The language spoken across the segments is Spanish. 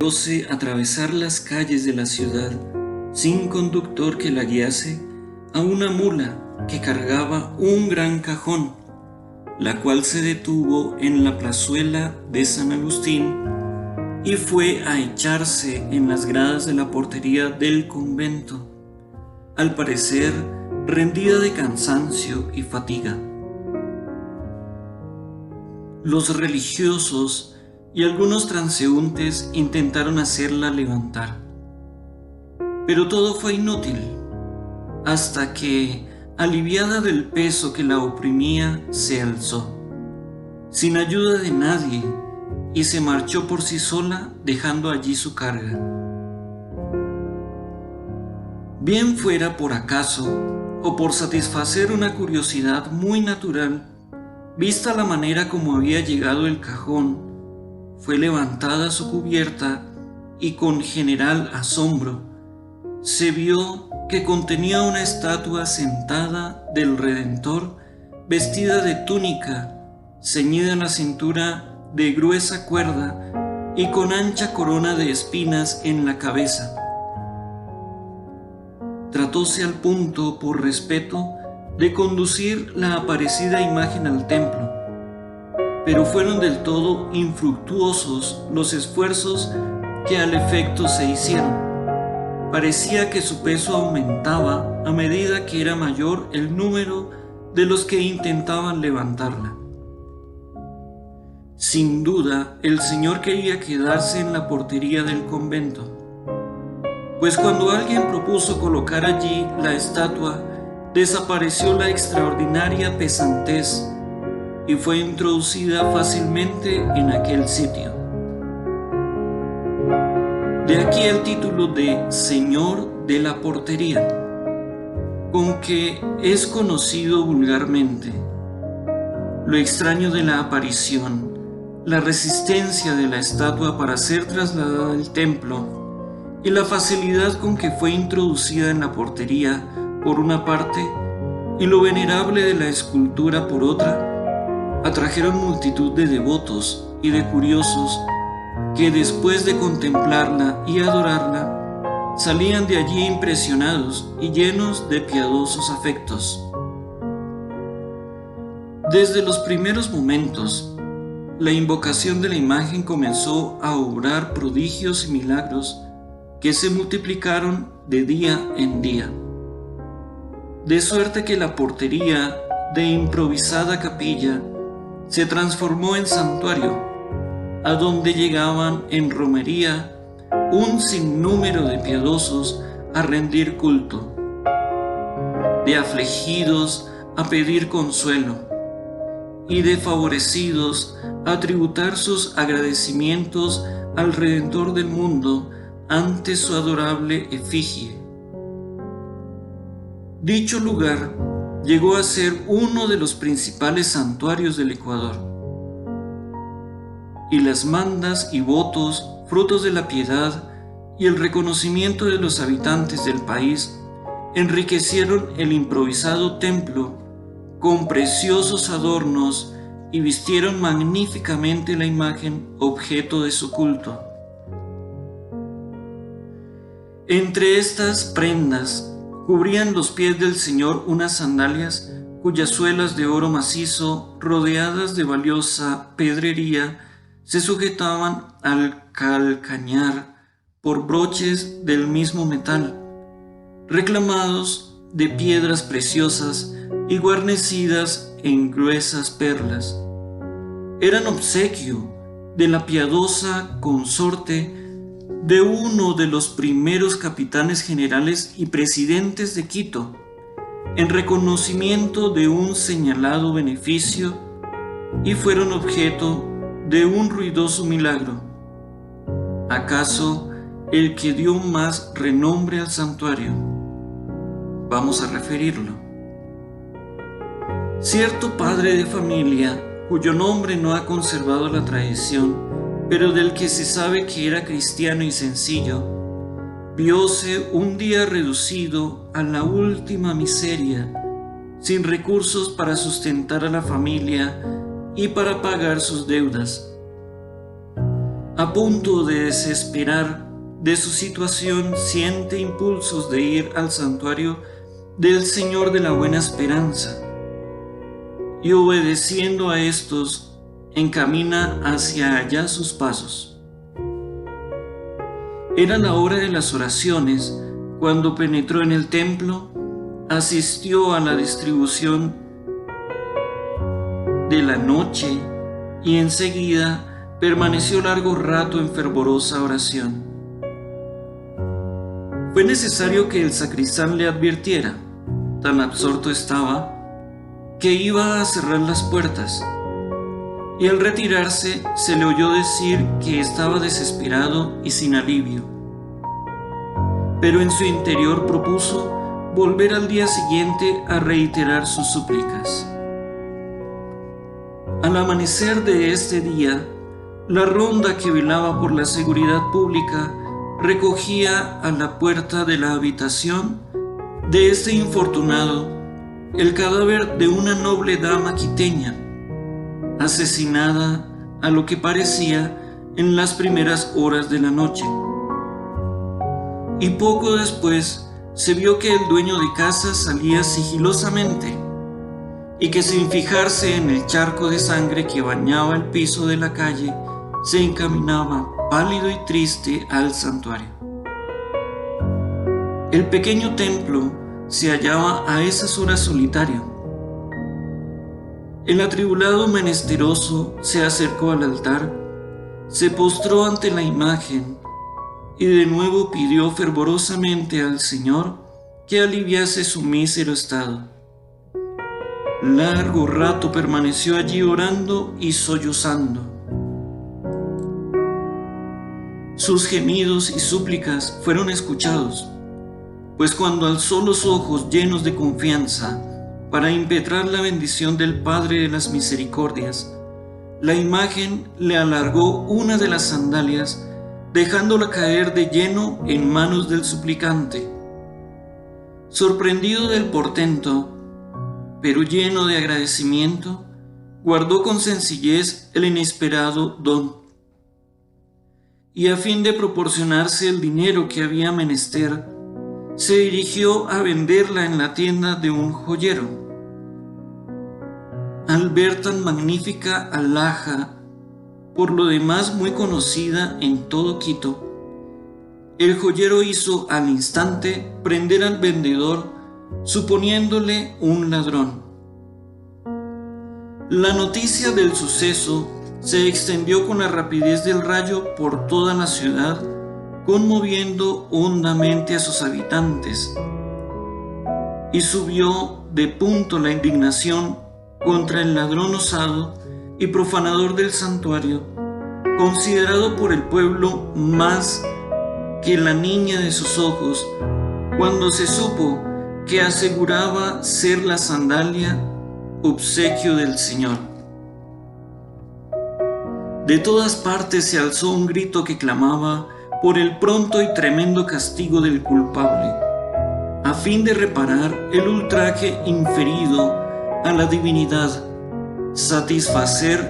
Ose atravesar las calles de la ciudad sin conductor que la guiase a una mula que cargaba un gran cajón, la cual se detuvo en la plazuela de San Agustín y fue a echarse en las gradas de la portería del convento, al parecer rendida de cansancio y fatiga. Los religiosos y algunos transeúntes intentaron hacerla levantar, pero todo fue inútil, hasta que, aliviada del peso que la oprimía, se alzó, sin ayuda de nadie, y se marchó por sí sola, dejando allí su carga. Bien fuera por acaso, o por satisfacer una curiosidad muy natural, vista la manera como había llegado el cajón, fue levantada su cubierta y con general asombro se vio que contenía una estatua sentada del Redentor, vestida de túnica, ceñida en la cintura de gruesa cuerda y con ancha corona de espinas en la cabeza. Tratóse al punto, por respeto, de conducir la aparecida imagen al templo, pero fueron del todo infructuosos los esfuerzos que al efecto se hicieron. Parecía que su peso aumentaba a medida que era mayor el número de los que intentaban levantarla. Sin duda, el Señor quería quedarse en la portería del convento, pues cuando alguien propuso colocar allí la estatua, desapareció la extraordinaria pesantez y fue introducida fácilmente en aquel sitio. De aquí el título de Señor de la Portería, con que es conocido vulgarmente. Lo extraño de la aparición, la resistencia de la estatua para ser trasladada al templo y la facilidad con que fue introducida en la portería por una parte y lo venerable de la escultura por otra, atrajeron multitud de devotos y de curiosos que después de contemplarla y adorarla, salían de allí impresionados y llenos de piadosos afectos. Desde los primeros momentos, la invocación de la imagen comenzó a obrar prodigios y milagros que se multiplicaron de día en día, de suerte que la portería de improvisada capilla se transformó en santuario, a donde llegaban en romería un sinnúmero de piadosos a rendir culto, de afligidos a pedir consuelo y de favorecidos a tributar sus agradecimientos al Redentor del mundo ante su adorable efigie. Dicho lugar llegó a ser uno de los principales santuarios del Ecuador, y las mandas y votos, frutos de la piedad y el reconocimiento de los habitantes del país, enriquecieron el improvisado templo con preciosos adornos y vistieron magníficamente la imagen objeto de su culto. Entre estas prendas cubrían los pies del Señor unas sandalias cuyas suelas de oro macizo, rodeadas de valiosa pedrería, se sujetaban al calcañar por broches del mismo metal, reclamados de piedras preciosas y guarnecidas en gruesas perlas. Eran obsequio de la piadosa consorte de uno de los primeros capitanes generales y presidentes de Quito, en reconocimiento de un señalado beneficio, y fueron objeto de un ruidoso milagro, acaso el que dio más renombre al santuario. Vamos a referirlo. Cierto padre de familia, cuyo nombre no ha conservado la tradición, pero del que se sabe que era cristiano y sencillo, vióse un día reducido a la última miseria, sin recursos para sustentar a la familia y para pagar sus deudas. a punto de desesperar de su situación, siente impulsos de ir al santuario del Señor de la Buena Esperanza y, obedeciendo a estos, encamina hacia allá sus pasos. Era la hora de las oraciones cuando penetró en el templo, asistió a la distribución de la noche y enseguida permaneció largo rato en fervorosa oración. Fue necesario que el sacristán le advirtiera, tan absorto estaba, que iba a cerrar las puertas, y al retirarse se le oyó decir que estaba desesperado y sin alivio. Pero en su interior propuso volver al día siguiente a reiterar sus súplicas. Al amanecer de este día, la ronda que velaba por la seguridad pública recogía a la puerta de la habitación de este infortunado el cadáver de una noble dama quiteña, asesinada a lo que parecía en las primeras horas de la noche. Y poco después se vio que el dueño de casa salía sigilosamente y que, sin fijarse en el charco de sangre que bañaba el piso de la calle, se encaminaba pálido y triste al santuario. El pequeño templo se hallaba a esas horas solitario. El atribulado menesteroso se acercó al altar, se postró ante la imagen y de nuevo pidió fervorosamente al Señor que aliviase su mísero estado. Largo rato permaneció allí orando y sollozando. Sus gemidos y súplicas fueron escuchados, pues cuando alzó los ojos llenos de confianza para impetrar la bendición del Padre de las Misericordias, la imagen le alargó una de las sandalias, dejándola caer de lleno en manos del suplicante. Sorprendido del portento, pero lleno de agradecimiento, guardó con sencillez el inesperado don. Y a fin de proporcionarse el dinero que había menester, se dirigió a venderla en la tienda de un joyero. Al ver tan magnífica alhaja, por lo demás muy conocida en todo Quito, el joyero hizo al instante prender al vendedor, suponiéndole un ladrón. La noticia del suceso se extendió con la rapidez del rayo por toda la ciudad, conmoviendo hondamente a sus habitantes, y subió de punto la indignación contra el ladrón osado y profanador del santuario, considerado por el pueblo más que la niña de sus ojos, cuando se supo que aseguraba ser la sandalia obsequio del Señor. De todas partes se alzó un grito que clamaba por el pronto y tremendo castigo del culpable, a fin de reparar el ultraje inferido a la divinidad, satisfacer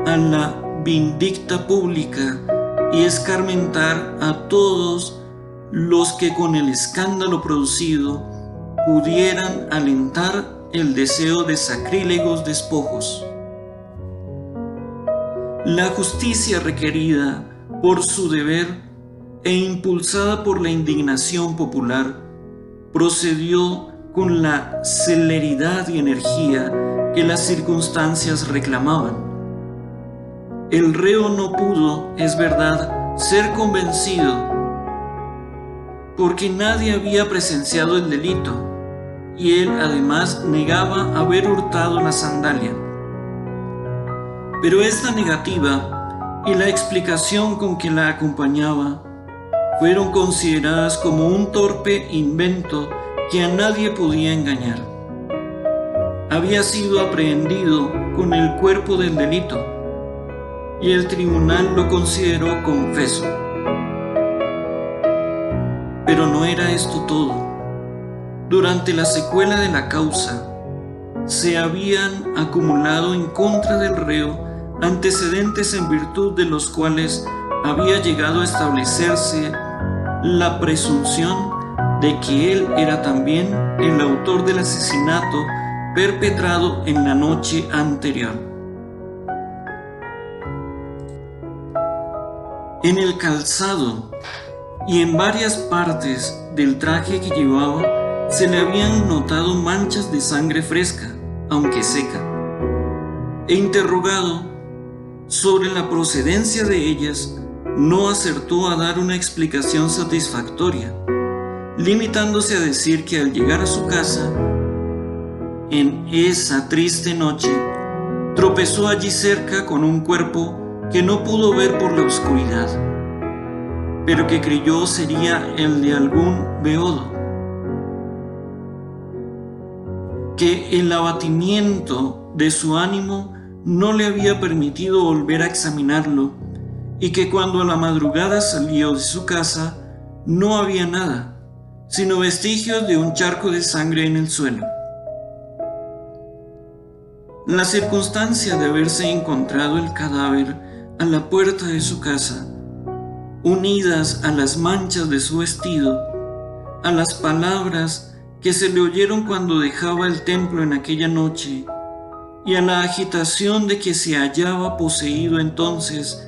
a la vindicta pública y escarmentar a todos los que con el escándalo producido pudieran alentar el deseo de sacrílegos despojos. La justicia requerida por su deber e impulsada por la indignación popular, procedió con la celeridad y energía que las circunstancias reclamaban. El reo no pudo, es verdad, ser convencido, porque nadie había presenciado el delito, y él además negaba haber hurtado la sandalia. Pero esta negativa y la explicación con que la acompañaba fueron consideradas como un torpe invento que a nadie podía engañar. Había sido aprehendido con el cuerpo del delito y el tribunal lo consideró confeso. Pero no era esto todo. Durante la secuela de la causa, se habían acumulado en contra del reo antecedentes en virtud de los cuales había llegado a establecerse la presunción de que él era también el autor del asesinato perpetrado en la noche anterior. En el calzado y en varias partes del traje que llevaba se le habían notado manchas de sangre fresca, aunque seca, e interrogado sobre la procedencia de ellas, no acertó a dar una explicación satisfactoria, limitándose a decir que al llegar a su casa, en esa triste noche, tropezó allí cerca con un cuerpo que no pudo ver por la oscuridad, pero que creyó sería el de algún beodo, que el abatimiento de su ánimo no le había permitido volver a examinarlo, y que cuando a la madrugada salió de su casa no había nada, sino vestigios de un charco de sangre en el suelo. La circunstancia de haberse encontrado el cadáver a la puerta de su casa, unidas a las manchas de su vestido, a las palabras que se le oyeron cuando dejaba el templo en aquella noche, y a la agitación de que se hallaba poseído entonces,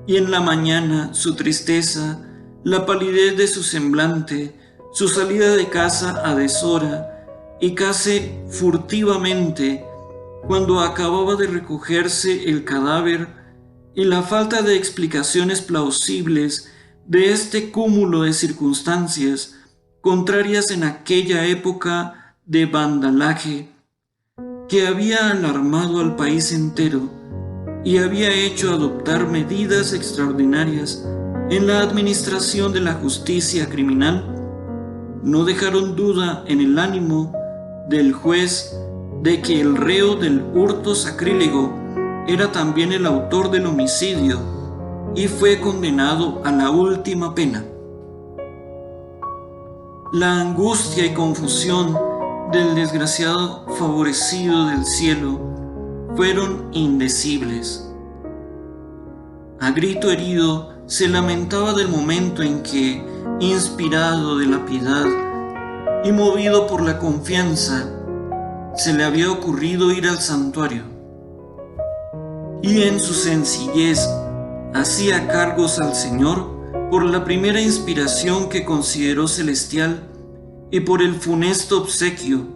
y en la mañana su tristeza, la palidez de su semblante, su salida de casa a deshora y casi furtivamente cuando acababa de recogerse el cadáver, y la falta de explicaciones plausibles de este cúmulo de circunstancias contrarias en aquella época de vandalaje que había alarmado al país entero y había hecho adoptar medidas extraordinarias en la administración de la justicia criminal, no dejaron duda en el ánimo del juez de que el reo del hurto sacrílego era también el autor del homicidio y fue condenado a la última pena. La angustia y confusión del desgraciado favorecido del cielo fueron indecibles. A grito herido se lamentaba del momento en que, inspirado de la piedad y movido por la confianza, se le había ocurrido ir al santuario, y en su sencillez hacía cargos al Señor por la primera inspiración que consideró celestial y por el funesto obsequio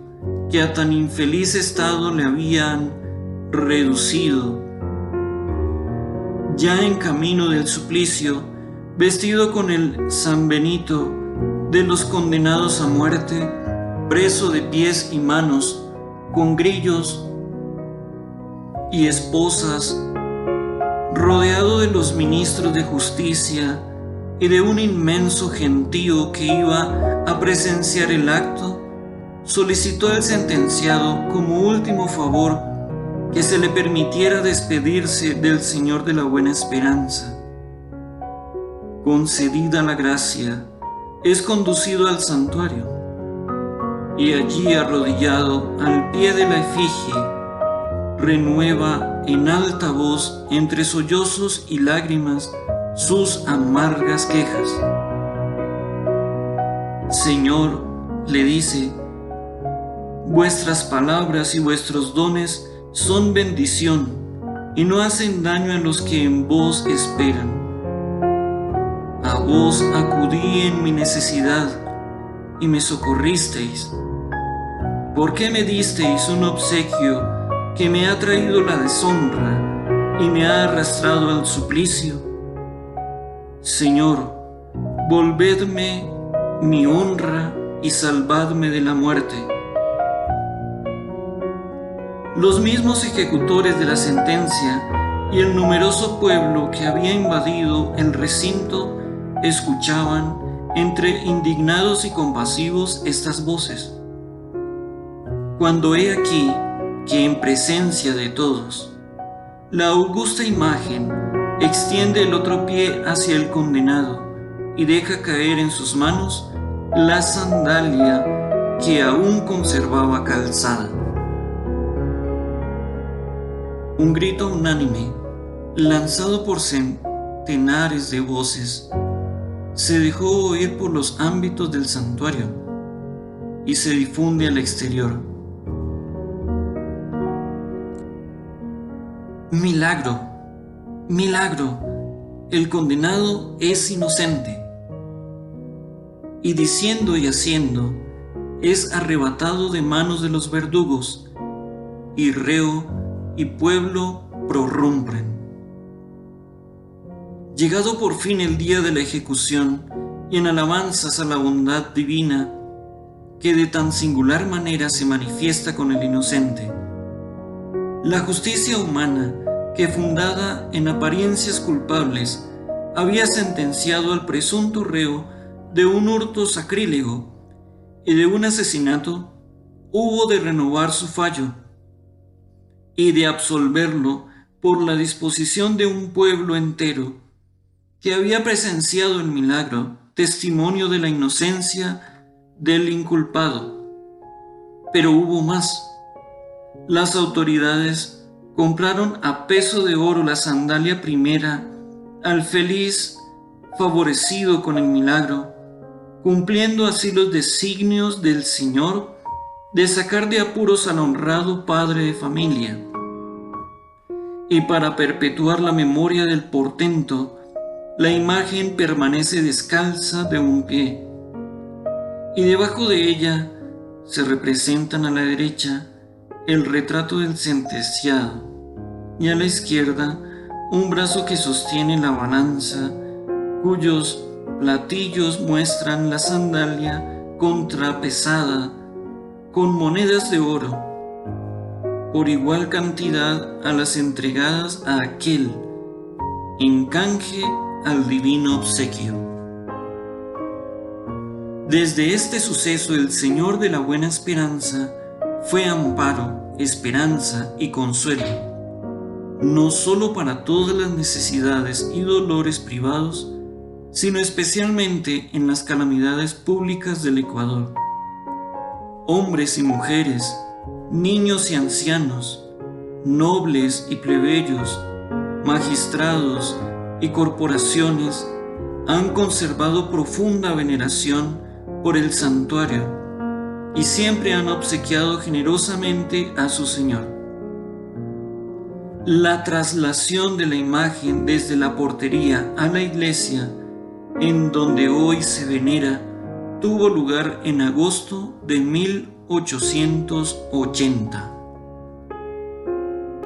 que a tan infeliz estado le habían reducido. Ya en camino del suplicio, vestido con el San Benito de los condenados a muerte, preso de pies y manos, con grillos y esposas, rodeado de los ministros de justicia y de un inmenso gentío que iba a presenciar el acto, solicitó al sentenciado como último favor que se le permitiera despedirse del Señor de la Buena Esperanza. Concedida la gracia, es conducido al santuario, y allí arrodillado al pie de la efigie, renueva en alta voz, entre sollozos y lágrimas, sus amargas quejas. Señor, le dice, vuestras palabras y vuestros dones son bendición y no hacen daño a los que en vos esperan. A vos acudí en mi necesidad y me socorristeis. ¿Por qué me disteis un obsequio que me ha traído la deshonra y me ha arrastrado al suplicio? Señor, volvedme mi honra y salvadme de la muerte. Los mismos ejecutores de la sentencia y el numeroso pueblo que había invadido el recinto escuchaban, entre indignados y compasivos, estas voces. Cuando he aquí que en presencia de todos, la augusta imagen extiende el otro pie hacia el condenado y deja caer en sus manos la sandalia que aún conservaba calzada. Un grito unánime, lanzado por centenares de voces, se dejó oír por los ámbitos del santuario y se difunde al exterior. Milagro, milagro, el condenado es inocente. Y diciendo y haciendo, es arrebatado de manos de los verdugos, y reo y pueblo prorrumpen. Llegado por fin el día de la ejecución, y en alabanzas a la bondad divina, que de tan singular manera se manifiesta con el inocente, la justicia humana, que fundada en apariencias culpables, había sentenciado al presunto reo de un hurto sacrílego y de un asesinato, hubo de renovar su fallo y de absolverlo por la disposición de un pueblo entero que había presenciado el milagro, testimonio de la inocencia del inculpado. Pero hubo más. Las autoridades compraron a peso de oro la sandalia primera al feliz favorecido con el milagro, cumpliendo así los designios del Señor de sacar de apuros al honrado padre de familia. Y para perpetuar la memoria del portento, la imagen permanece descalza de un pie, y debajo de ella se representan a la derecha el retrato del sentenciado, y a la izquierda un brazo que sostiene la balanza, cuyos platillos muestran la sandalia contrapesada con monedas de oro, por igual cantidad a las entregadas a aquel, en canje al divino obsequio. Desde este suceso el Señor de la Buena Esperanza fue amparo, esperanza y consuelo, no solo para todas las necesidades y dolores privados, sino especialmente en las calamidades públicas del Ecuador. Hombres y mujeres, niños y ancianos, nobles y plebeyos, magistrados y corporaciones han conservado profunda veneración por el santuario y siempre han obsequiado generosamente a su Señor. La traslación de la imagen desde la portería a la iglesia, en donde hoy se venera, tuvo lugar en agosto de 1880.